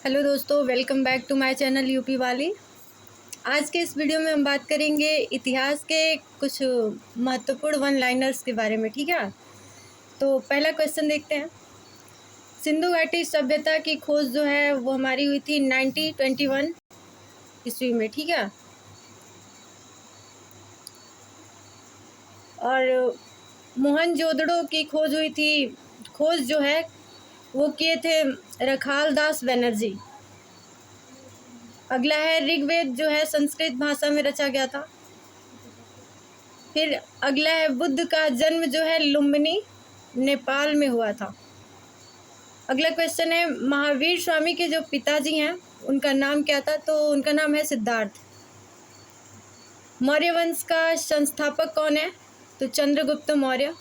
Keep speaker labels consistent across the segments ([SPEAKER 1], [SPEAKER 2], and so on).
[SPEAKER 1] Hello दोस्तों, welcome back to my channel UP वाली। आज के इस वीडियो में हम बात करेंगे इतिहास के कुछ महत्वपूर्ण वन लाइनर्स के बारे में। ठीक है, तो पहला क्वेश्चन देखते हैं। सिंधु घाटी सभ्यता की खोज जो है वो हमारी हुई थी 1921 ईस्वी में। ठीक है, और मोहनजोदड़ो की खोज हुई थी। खोज जो है वो किए थे रखाल दास बनर्जी। अगला है ऋग्वेद जो है संस्कृत भाषा में रचा गया था। फिर अगला है बुद्ध का जन्म जो है लुम्बिनी नेपाल में हुआ था। अगला क्वेश्चन है महावीर स्वामी के जो पिताजी हैं उनका नाम क्या था, तो उनका नाम है सिद्धार्थ। मौर्य वंश का संस्थापक कौन है, तो चंद्रगुप्त मौर्य।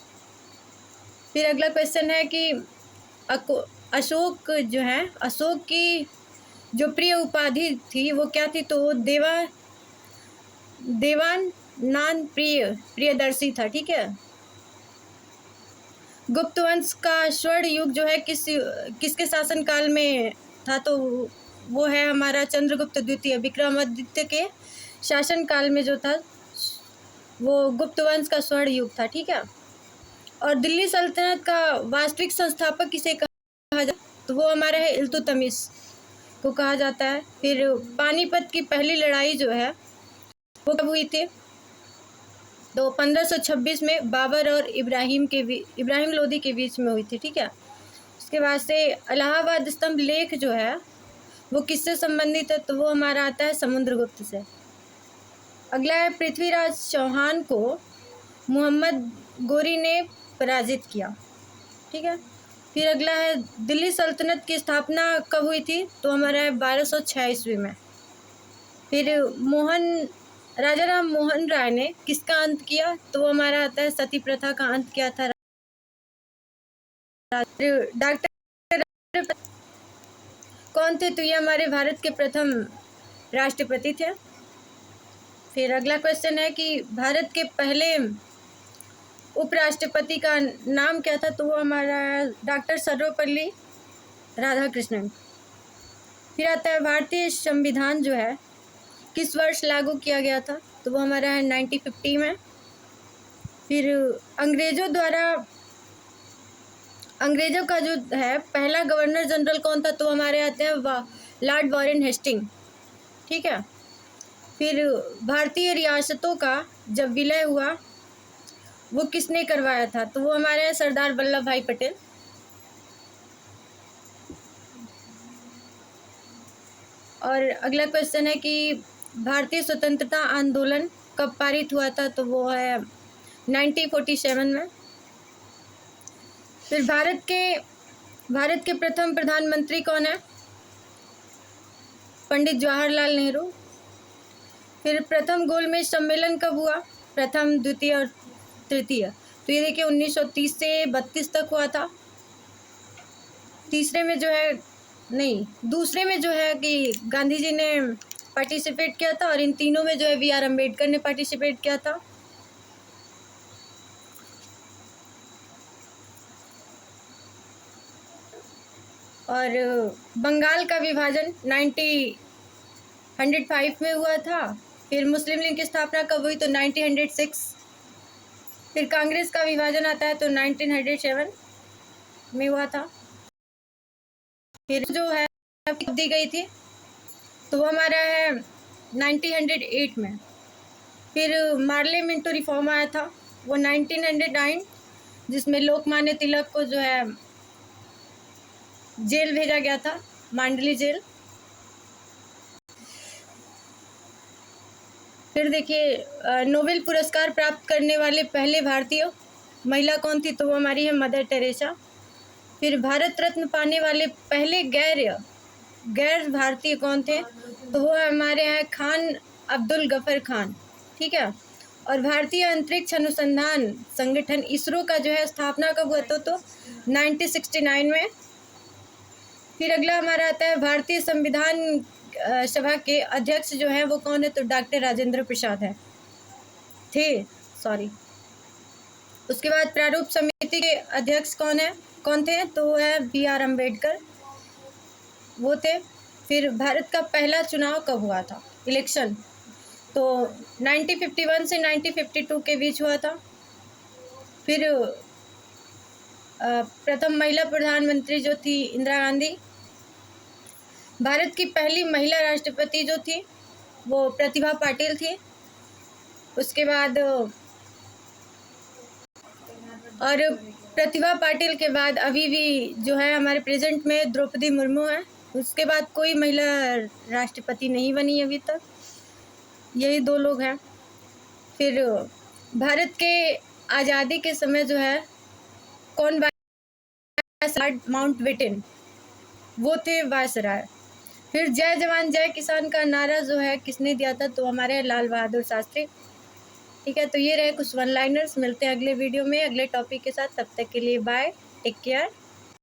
[SPEAKER 1] फिर अगला क्वेश्चन है कि अशोक जो है, अशोक की जो प्रिय उपाधि थी वो क्या थी, तो देवान नान प्रियदर्शी था। ठीक है, गुप्त वंश का स्वर्ण युग जो है किसके शासन काल में था, तो वो है हमारा चंद्रगुप्त द्वितीय। विक्रमादित्य के शासन काल में जो था वो गुप्त वंश का स्वर्ण युग था। ठीक है, और दिल्ली सल्तनत का वास्तविक संस्थापक किसे कहा जाता, तो वो हमारा है इल्तुतमिश को कहा जाता है। फिर पानीपत की पहली लड़ाई जो है वो कब हुई थी, तो 1526 में बाबर और इब्राहिम लोदी के बीच में हुई थी। ठीक है, उसके बाद से इलाहाबाद स्तंभ लेख जो है वो किससे संबंधित है, तो वो हमारा आता है समुद्रगुप्त से। अगला है पृथ्वीराज चौहान को मोहम्मद गोरी ने पराजित किया। ठीक है, फिर अगला है दिल्ली सल्तनत की स्थापना कब हुई थी, तो हमारा है 1206 ईस्वी में। फिर राजा राम मोहन राय ने किसका अंत किया, तो वो हमारा आता है सती प्रथा का अंत किया था। डॉक्टर कौन थे, तो ये हमारे भारत के प्रथम राष्ट्रपति थे। फिर अगला क्वेश्चन है कि भारत के पहले उपराष्ट्रपति का नाम क्या था, तो वो हमारा डॉक्टर सर्वपल्ली राधाकृष्णन। फिर आता है भारतीय संविधान जो है किस वर्ष लागू किया गया था, तो वो हमारा है 1950 में। फिर अंग्रेजों का जो है पहला गवर्नर जनरल कौन था, तो हमारे आते हैं लॉर्ड वॉरेन हेस्टिंग। ठीक है, फिर भारतीय रियासतों का जब विलय हुआ वो किसने करवाया था, तो वो हमारे हैं सरदार वल्लभ भाई पटेल। और अगला क्वेश्चन है कि भारतीय स्वतंत्रता आंदोलन कब पारित हुआ था, तो वो है 1947 में। फिर भारत के प्रथम प्रधानमंत्री कौन है, पंडित जवाहरलाल नेहरू। फिर प्रथम गोलमेज सम्मेलन कब हुआ, प्रथम द्वितीय और तृतीय, तो ये देखिए 1930 से 32 तक हुआ था। दूसरे में जो है कि गांधी जी ने पार्टिसिपेट किया था, और इन तीनों में जो है बी आर अम्बेडकर ने पार्टिसिपेट किया था। और बंगाल का विभाजन 1905 में हुआ था। फिर मुस्लिम लीग की स्थापना कब हुई, तो 1906। फिर कांग्रेस का विभाजन आता है तो 1907 में हुआ था। फिर जो है दी गई थी, तो वो हमारा है 1908 में। फिर मार्ले मिंटो रिफॉर्म आया था वो 1909, जिसमें लोकमान्य तिलक को जो है जेल भेजा गया था, मांडली जेल। फिर देखिए नोबेल पुरस्कार प्राप्त करने वाले पहले भारतीय महिला कौन थी, तो वो हमारी है मदर टेरेसा। फिर भारत रत्न पाने वाले पहले गैर भारतीय कौन थे, तो वो हमारे यहाँ खान अब्दुल गफर खान। ठीक है, और भारतीय अंतरिक्ष अनुसंधान संगठन इसरो का जो है स्थापना कब हुआ था, तो 1969 में। फिर अगला हमारा आता है भारतीय संविधान सभा के अध्यक्ष जो है वो कौन है, तो डॉक्टर राजेंद्र प्रसाद थे। उसके बाद प्रारूप समिति के अध्यक्ष कौन थे, तो वो है बी आर अम्बेडकर, वो थे। फिर भारत का पहला चुनाव कब हुआ था, इलेक्शन, तो 1951 से 1952 के बीच हुआ था। फिर प्रथम महिला प्रधानमंत्री जो थी इंदिरा गांधी। भारत की पहली महिला राष्ट्रपति जो थी वो प्रतिभा पाटिल थी। उसके बाद और प्रतिभा पाटिल के बाद अभी भी जो है हमारे प्रेजेंट में द्रौपदी मुर्मू है। उसके बाद कोई महिला राष्ट्रपति नहीं बनी अभी तक, यही दो लोग हैं। फिर भारत के आज़ादी के समय जो है कौन माउंटबेटन, वो थे वायसराय। फिर जय जवान जय किसान का नारा जो है किसने दिया था, तो हमारे लाल बहादुर शास्त्री। ठीक है, तो ये रहे कुछ वन लाइनर्स। मिलते हैं अगले वीडियो में अगले टॉपिक के साथ। तब तक के लिए बाय, टेक केयर।